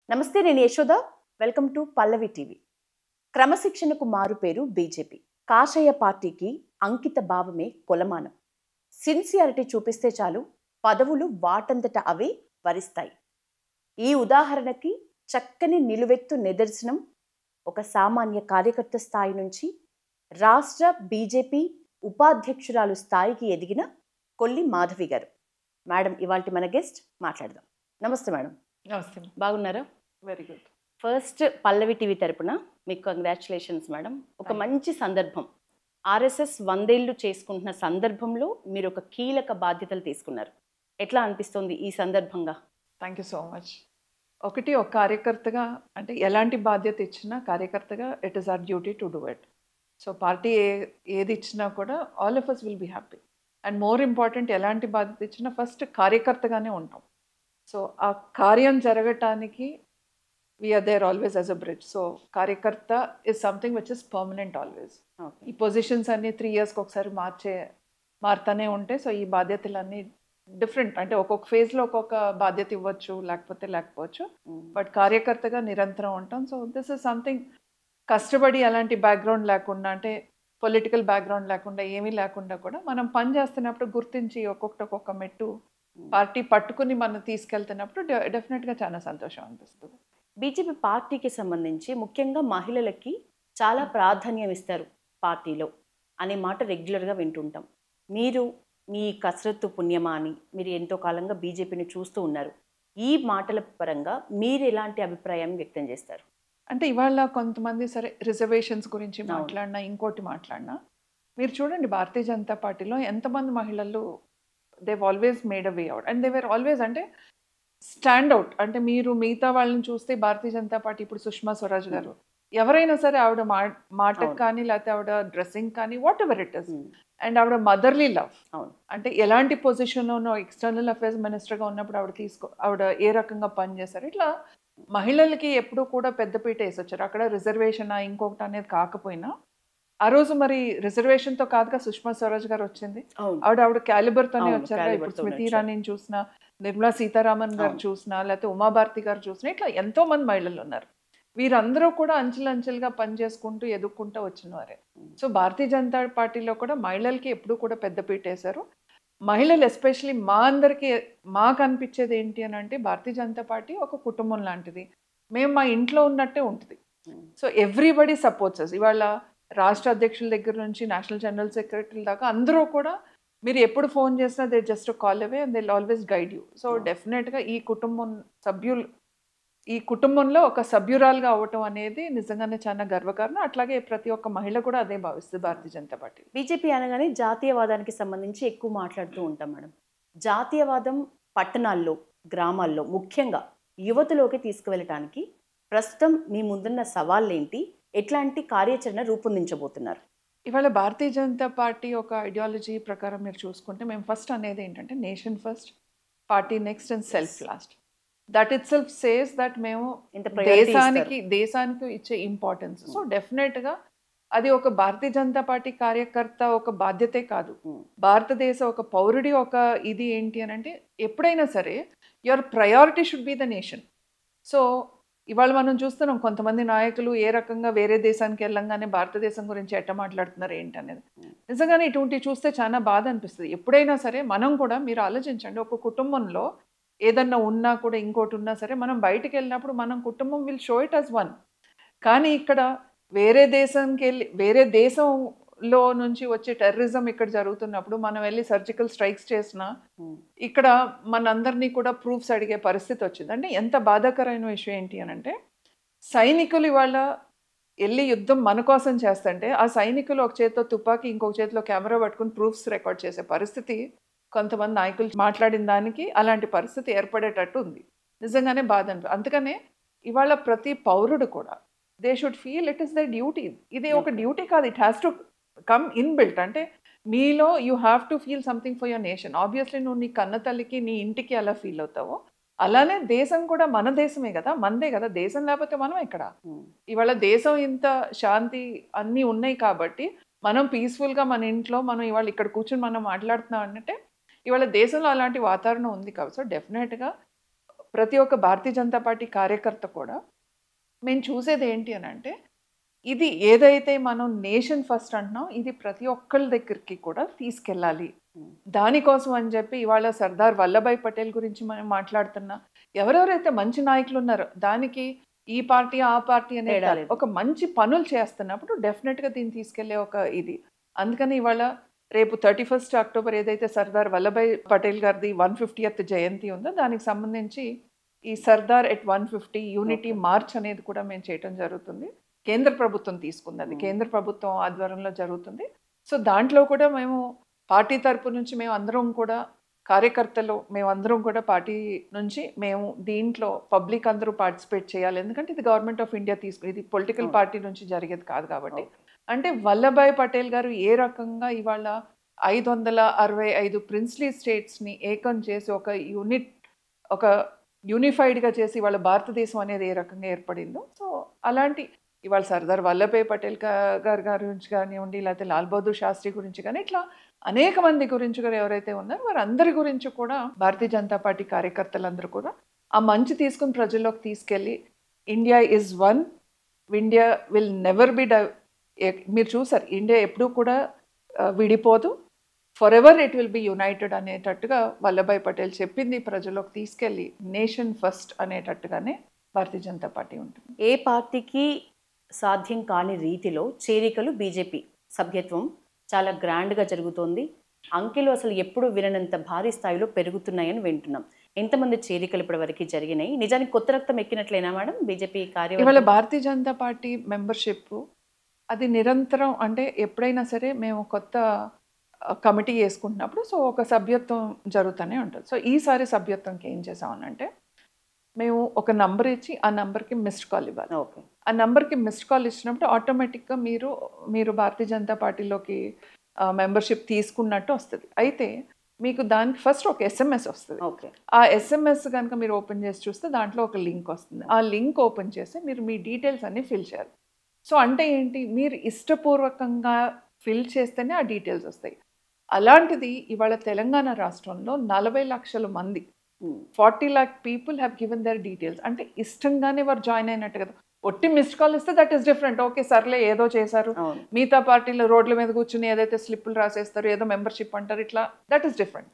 నమస్తే, నేను Yashoda. Welcome to Pallavi TV. క్రమశిక్షణకు మారు పేరు బీజేపీ. కాషాయ పార్టీకి అంకిత భావమే కొలమానం. సిన్సియారిటీ చూపిస్తే చాలు, పదవులు వాటంతట అవే వరిస్తాయి. ఈ ఉదాహరణకి చక్కని నిలువెత్తు నిదర్శనం ఒక సామాన్య కార్యకర్త స్థాయి నుంచి రాష్ట్ర బీజేపీ ఉపాధ్యక్షురాలు స్థాయికి ఎదిగిన కొల్లి మాధవి గారు. మేడం ఇవాల్టి మన గెస్ట్. మాట్లాడదాం. నమస్తే మేడం. నమస్తే. బాగున్నారా? Very good. ఫస్ట్ పల్లవి టీవీ తరపున మీకు కంగ్రాచులేషన్స్ మేడం. ఒక మంచి సందర్భం, ఆర్ఎస్ఎస్ 100 ఏళ్ళు చేసుకుంటున్న సందర్భంలో మీరు ఒక కీలక బాధ్యతలు తీసుకున్నారు. ఎట్లా అనిపిస్తుంది ఈ సందర్భంగా? Thank you so much. ఒక కార్యకర్తగా అంటే ఎలాంటి బాధ్యత ఇచ్చినా కార్యకర్తగా it is our duty to do it. So party ఏది ఇచ్చినా కూడా all of us will be happy. And more important, ఎలాంటి బాధ్యత ఇచ్చినా ఫస్ట్ కార్యకర్తగానే ఉంటాం. సో ఆ కార్యం జరగటానికి we're there always as a bridge. So karyakarta is something which is permanent always. ఈ పొజిషన్స్ అన్ని 3 yearsకి ఒకసారి మారుతూనే ఉంటాయి. సో ఈ బాధ్యతలన్నీ డిఫరెంట్, అంటే ఒక్కొక్క ఫేజ్లో ఒక్కొక్క బాధ్యత ఇవ్వచ్చు, లేకపోవచ్చు. బట్ కార్యకర్తగా నిరంతరం ఉంటాం. సో దిస్ ఇస్ సంథింగ్ కష్టపడి అలాంటి బ్యాక్గ్రౌండ్ లేకుండా, అంటే పొలిటికల్ బ్యాక్గ్రౌండ్ లేకుండా, ఏమీ లేకుండా కూడా మనం పని చేస్తున్నప్పుడు గుర్తించి ఒక్కొక్క మెట్టు పార్టీ పట్టుకుని మనం తీసుకెళ్తున్నప్పుడు డెఫినెట్గా చాలా సంతోషం అనిపిస్తుంది. బీజేపీ పార్టీకి సంబంధించి ముఖ్యంగా మహిళలకి చాలా ప్రాధాన్యం ఇస్తారు పార్టీలో అనే మాట రెగ్యులర్గా వింటుంటాం. మీరు మీ కసరత్తు పుణ్యమా అని మీరు ఎంతో కాలంగా బీజేపీని చూస్తూ ఉన్నారు. ఈ మాటల పరంగా మీరు ఎలాంటి అభిప్రాయం వ్యక్తం చేస్తారు? అంటే ఇవాళ కొంతమంది సరే రిజర్వేషన్స్ గురించి మాట్లాడినా, ఇంకోటి మాట్లాడినా, మీరు చూడండి భారతీయ జనతా పార్టీలో ఎంతమంది మహిళలు they've always made a way out and they were always అంటే స్టాండ్ అవుట్. అంటే మీరు మిగతా వాళ్ళని చూస్తే భారతీయ జనతా పార్టీ ఇప్పుడు సుష్మా స్వరాజ్ గారు, ఎవరైనా సరే ఆవిడ మాటకు కానీ లేకపోతే ఆవిడ డ్రెస్సింగ్ కానీ what ever it is, and ఆవిడ మదర్లీ లవ్. అంటే ఎలాంటి పొజిషన్లోనో ఎక్స్టర్నల్ అఫేర్స్ మినిస్టర్గా ఉన్నప్పుడు ఆవిడ ఏ రకంగా పనిచేశారు. ఇట్లా మహిళలకి ఎప్పుడూ కూడా పెద్దపీట వేసి వచ్చారు. అక్కడ రిజర్వేషన్ ఇంకొకటి అనేది కాకపోయినా ఆ రోజు మరి రిజర్వేషన్తో కాదుగా సుష్మా స్వరాజ్ గారు వచ్చింది. ఆవిడ క్యాలిబర్తోనే వచ్చారు. ఇప్పుడు స్మృతి ఇరానీని చూసినా, నిర్మలా సీతారామన్ గారు చూసినా, లేకపోతే ఉమాభారతి గారు చూసినా, ఇట్లా ఎంతో మంది మహిళలు ఉన్నారు. వీరందరూ కూడా అంచెలంచెలుగా పనిచేసుకుంటూ ఎదుక్కుంటూ వచ్చిన వారే. సో భారతీయ జనతా పార్టీలో కూడా మహిళలకి ఎప్పుడూ కూడా పెద్దపీట వేశారు. మహిళలు ఎస్పెషలీ మాకు అనిపించేది ఏంటి అని అంటే, భారతీయ జనతా పార్టీ ఒక కుటుంబం లాంటిది. మేము మా ఇంట్లో ఉన్నట్టే ఉంటుంది. So everybody supports us. ఇవాళ రాష్ట్ర అధ్యక్షుల దగ్గర నుంచి నేషనల్ జనరల్ సెక్రటరీ దాకా అందరూ కూడా మీరు ఎప్పుడు ఫోన్ చేసినా they just call away and they always guide you. So డెఫినెట్గా ఈ కుటుంబంలో ఒక సభ్యురాలుగా అవ్వటం అనేది నిజంగానే చాలా గర్వకారణం. అట్లాగే ప్రతి ఒక్క మహిళ కూడా అదే భావిస్తుంది భారతీయ జనతా పార్టీ. బీజేపీ అనగానే జాతీయవాదానికి సంబంధించి ఎక్కువ మాట్లాడుతూ ఉంటాం మేడం. జాతీయవాదం పట్టణాల్లో, గ్రామాల్లో ముఖ్యంగా యువతలోకి తీసుకువెళ్ళటానికి ప్రస్తుతం మీ ముందున్న సవాళ్ళు ఏంటి? ఎట్లాంటి కార్యాచరణ రూపొందించబోతున్నారు? ఇవాళ భారతీయ జనతా పార్టీ ఒక ఐడియాలజీ ప్రకారం మీరు చూసుకుంటే, మేము ఫస్ట్ అనేది ఏంటంటే nation first, party next and self last. That it self says that మేము దేశానికి ఇచ్చే ఇంపార్టెన్స్. సో డెఫినెట్గా అది ఒక భారతీయ జనతా పార్టీ కార్యకర్త ఒక బాధ్యతే కాదు, భారతదేశ ఒక పౌరుడి ఒక ఇది ఏంటి అని అంటే, ఎప్పుడైనా సరే your priority should be the nation. So ఇవాళ మనం చూస్తున్నాం కొంతమంది నాయకులు ఏ రకంగా వేరే దేశానికి వెళ్ళంగానే భారతదేశం గురించి ఎట్ట మాట్లాడుతున్నారు ఏంటి అనేది. నిజంగానే ఇటువంటివి చూస్తే చాలా బాధ అనిపిస్తుంది. ఎప్పుడైనా సరే మనం కూడా, మీరు ఆలోచించండి, ఒక కుటుంబంలో ఏదన్నా ఉన్నా కూడా ఇంకోటి ఉన్నా సరే మనం బయటికి వెళ్ళినప్పుడు మనం కుటుంబం will show it as one. కానీ ఇక్కడ వేరే దేశంలో నుంచి వచ్చే టెర్రరిజం ఇక్కడ జరుగుతున్నప్పుడు మనం వెళ్ళి సర్జికల్ స్ట్రైక్స్ చేసినా ఇక్కడ మనందరినీ కూడా ప్రూఫ్స్ అడిగే పరిస్థితి వచ్చింది. అంటే ఎంత బాధాకరమైన విషయం ఏంటి అని అంటే, సైనికులు ఇవాళ వెళ్ళి యుద్ధం మన కోసం చేస్తుంటే ఆ సైనికులు ఒక చేతిలో తుపాకీ ఇంకొక చేతిలో కెమెరా పట్టుకుని ప్రూఫ్స్ రికార్డ్ చేసే పరిస్థితి కొంతమంది నాయకులు మాట్లాడిన దానికి అలాంటి పరిస్థితి ఏర్పడేటట్టు ఉంది. నిజంగానే బాధ అందుకనే ఇవాళ ప్రతి పౌరుడు కూడా they should feel it is the duty. ఇది ఒక డ్యూటీ కాదు, it has to come in built. అంటే మీలో you have to feel something for your nation. Obviously నువ్వు నీ కన్న తల్లికి, నీ ఇంటికి అలా ఫీల్ అవుతావో, అలానే దేశం కూడా మన దేశమే కదా, మనదే కదా. దేశం లేకపోతే మనం ఎక్కడ? ఇవాళ దేశం ఇంత శాంతి అన్నీ ఉన్నాయి కాబట్టి మనం పీస్ఫుల్గా మన ఇంట్లో మనం ఇవాళ ఇక్కడ కూర్చొని మనం మాట్లాడుతున్నాం అంటే ఇవాళ దేశంలో అలాంటి వాతావరణం ఉంది కాబట్టి. సో డెఫినెట్గా ప్రతి ఒక్క భారతీయ జనతా పార్టీ కార్యకర్త కూడా మేము చూసేది ఏంటి అని అంటే, ఇది ఏదైతే మనం నేషన్ ఫస్ట్ అంటున్నాం, ఇది ప్రతి ఒక్కళ్ళ దగ్గరికి కూడా తీసుకెళ్ళాలి. దానికోసం అని చెప్పి ఇవాళ సర్దార్ వల్లభాయ్ పటేల్ గురించి మనం మాట్లాడుతున్నా, ఎవరెవరైతే మంచి నాయకులు ఉన్నారో దానికి ఈ పార్టీ ఆ పార్టీ అనేది తేడా లేదు. ఒక మంచి పనులు చేస్తున్నప్పుడు డెఫినెట్గా దీన్ని తీసుకెళ్లే ఒక ఇది. అందుకని ఇవాళ రేపు 31 అక్టోబర్ ఏదైతే సర్దార్ వల్లభాయ్ పటేల్ గారిది 150th జయంతి ఉందో దానికి సంబంధించి ఈ సర్దార్ ఎట్ 150 యూనిటీ మార్చ్ అనేది కూడా మేము చేయటం జరుగుతుంది. కేంద్ర ప్రభుత్వం తీసుకుంది, కేంద్ర ప్రభుత్వం ఆధ్వర్యంలో జరుగుతుంది. సో దాంట్లో కూడా మేము పార్టీ తరపు నుంచి మేము అందరం కూడా కార్యకర్తలు మేమందరం కూడా పార్టీ నుంచి మేము దీంట్లో పబ్లిక్ అందరూ పార్టిసిపేట్ చేయాలి. ఎందుకంటే ఇది గవర్నమెంట్ ఆఫ్ ఇండియా ఇది పొలిటికల్ పార్టీ నుంచి జరిగేది కాదు కాబట్టి. అంటే వల్లభాయ్ పటేల్ గారు ఏ రకంగా ఇవాళ 565 ప్రిన్స్లీ స్టేట్స్ని ఏకం చేసి ఒక యూనిఫైడ్గా చేసి ఇవాళ భారతదేశం అనేది ఏ రకంగా ఏర్పడిందో, సో అలాంటి ఇవాళ సర్దార్ వల్లభాయ్ పటేల్ గారి గురించి కానివ్వండి, లేకపోతే లాల్ బహదూర్ శాస్త్రి గురించి కానీ, ఇట్లా అనేక మంది గురించి కూడా ఎవరైతే ఉన్నారో వారందరి గురించి కూడా భారతీయ జనతా పార్టీ కార్యకర్తలందరూ కూడా ఆ మంచి తీసుకుని ప్రజల్లోకి తీసుకెళ్ళి India is one, India will never be మీరు చూసారు ఇండియా ఎప్పుడూ కూడా విడిపోదు, for ever it will be united అనేటట్టుగా వల్లభాయ్ పటేల్ చెప్పింది ప్రజల్లోకి తీసుకెళ్ళి నేషన్ ఫస్ట్ అనేటట్టుగానే భారతీయ జనతా పార్టీ ఉంటుంది. ఏ పార్టీకి సాధ్యం కాని రీతిలో చేరికలు బీజేపీ సభ్యత్వం చాలా గ్రాండ్గా జరుగుతోంది. అంకెలు అసలు ఎప్పుడు విననంత భారీ స్థాయిలో పెరుగుతున్నాయని వింటున్నాం. ఎంతమంది చేరికలు ఇప్పటి వరకు జరిగినాయి? నిజానికి కొత్త రక్తం ఎక్కినట్లేనా మేడం బీజేపీ ఇవాళ కార్యవర్గం? భారతీయ జనతా పార్టీ మెంబర్షిప్ అది నిరంతరం, అంటే ఎప్పుడైనా సరే మేము కొత్త కమిటీ వేసుకుంటున్నప్పుడు సో ఒక సభ్యత్వం జరుగుతూనే ఉంటుంది. సో ఈసారి సభ్యత్వంకి ఏం చేసామనంటే, మేము ఒక నంబర్ ఇచ్చి ఆ నంబర్కి మిస్డ్ కాల్ ఇవ్వాలి. ఓకే. ఆ నంబర్కి మిస్డ్ కాల్ ఇచ్చినప్పుడు ఆటోమేటిక్గా మీరు భారతీయ జనతా పార్టీలోకి మెంబర్షిప్ తీసుకున్నట్టు వస్తుంది. అయితే మీకు దానికి ఫస్ట్ ఒక ఎస్ఎంఎస్ వస్తుంది. ఓకే. ఆ ఎస్ఎంఎస్ కనుక మీరు ఓపెన్ చేసి చూస్తే దాంట్లో ఒక లింక్ వస్తుంది. ఆ లింక్ ఓపెన్ చేసి మీరు మీ డీటెయిల్స్ అన్నీ ఫిల్ చేయాలి. సో అంటే ఏంటి, మీరు ఇష్టపూర్వకంగా ఫిల్ చేస్తేనే ఆ డీటెయిల్స్ వస్తాయి. అలాంటిది ఇవాళ తెలంగాణ రాష్ట్రంలో 40 లక్షల మంది 40 lakh people have given their details. అంటే ఇష్టంగానే వారు జాయిన్ అయినట్టు కదా. ఒట్టి మిస్డ్ కాల్ ఇస్తే దట్ ఈస్ డిఫరెంట్. ఓకే సర్లే ఏదో చేశారు, మిగతా పార్టీలో రోడ్ల మీద కూర్చుని ఏదైతే స్లిప్పులు రాసేస్తారు, ఏదో మెంబర్షిప్ అంటారు, ఇట్లా దట్ ఈస్ డిఫరెంట్.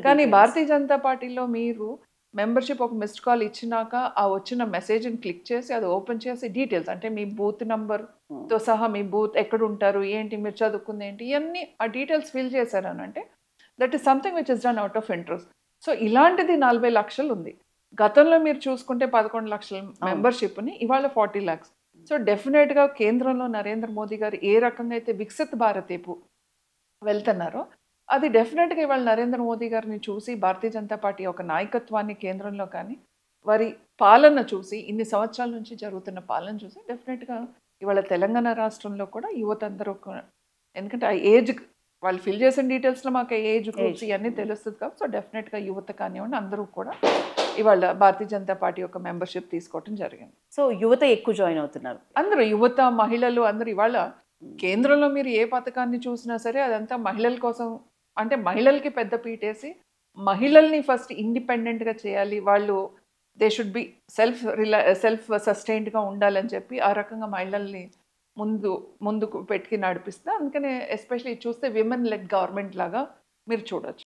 కానీ భారతీయ జనతా పార్టీలో మీరు మెంబర్షిప్ ఒక మిస్డ్ కాల్ ఇచ్చినాక ఆ వచ్చిన మెసేజ్ని క్లిక్ చేసి అది ఓపెన్ చేసి డీటెయిల్స్, అంటే మీ బూత్ నంబర్తో సహా మీ బూత్ ఎక్కడ ఉంటారు, ఏంటి, మీరు చదువుకుంది ఏంటి, ఇవన్నీ ఆ డీటెయిల్స్ ఫిల్ చేశారు అని అంటే that is something which is done out of interest. So ఇలాంటిది 40 లక్షలు ఉంది. గతంలో మీరు చూసుకుంటే 11 లక్షల మెంబర్షిప్ని, ఇవాళ 40 lakhs. సో డెఫినెట్గా కేంద్రంలో నరేంద్ర మోదీ గారు ఏ రకంగా అయితే వికసిత్ భారత్ వైపు వెళ్తున్నారో అది డెఫినెట్గా ఇవాళ నరేంద్ర మోదీ గారిని చూసి భారతీయ జనతా పార్టీ ఒక నాయకత్వాన్ని కేంద్రంలో కానీ వారి పాలన చూసి, ఇన్ని సంవత్సరాల నుంచి జరుగుతున్న పాలన చూసి డెఫినెట్గా ఇవాళ తెలంగాణ రాష్ట్రంలో కూడా యువత అందరూ, ఎందుకంటే ఆ ఏజ్ వాళ్ళు ఫిల్ చేసిన డీటెయిల్స్లో మాకు ఏజ్ గ్రూప్స్ ఇవన్నీ తెలుస్తుంది కాబట్టి సో డెఫినెట్గా యువత కానివ్వండి అందరూ కూడా ఇవాళ భారతీయ జనతా పార్టీ యొక్క మెంబర్షిప్ తీసుకోవటం జరిగింది. సో యువత ఎక్కువ జాయిన్ అవుతున్నారు. అందరూ యువత, మహిళలు అందరూ ఇవాళ కేంద్రంలో మీరు ఏ పథకాన్ని చూసినా సరే అదంతా మహిళల కోసం, అంటే మహిళలకి పెద్ద పీటేసి మహిళల్ని ఫస్ట్ ఇండిపెండెంట్గా చేయాలి, వాళ్ళు దే షుడ్ బి సెల్ఫ్ సస్టైన్డ్గా ఉండాలని చెప్పి ఆ రకంగా మహిళల్ని ముందుకు పెట్టి నడిపిస్తే, అందుకనే ఎస్పెషల్లీ చూస్తే విమెన్ లెడ్ గవర్నమెంట్ లాగా మీరు చూడొచ్చు.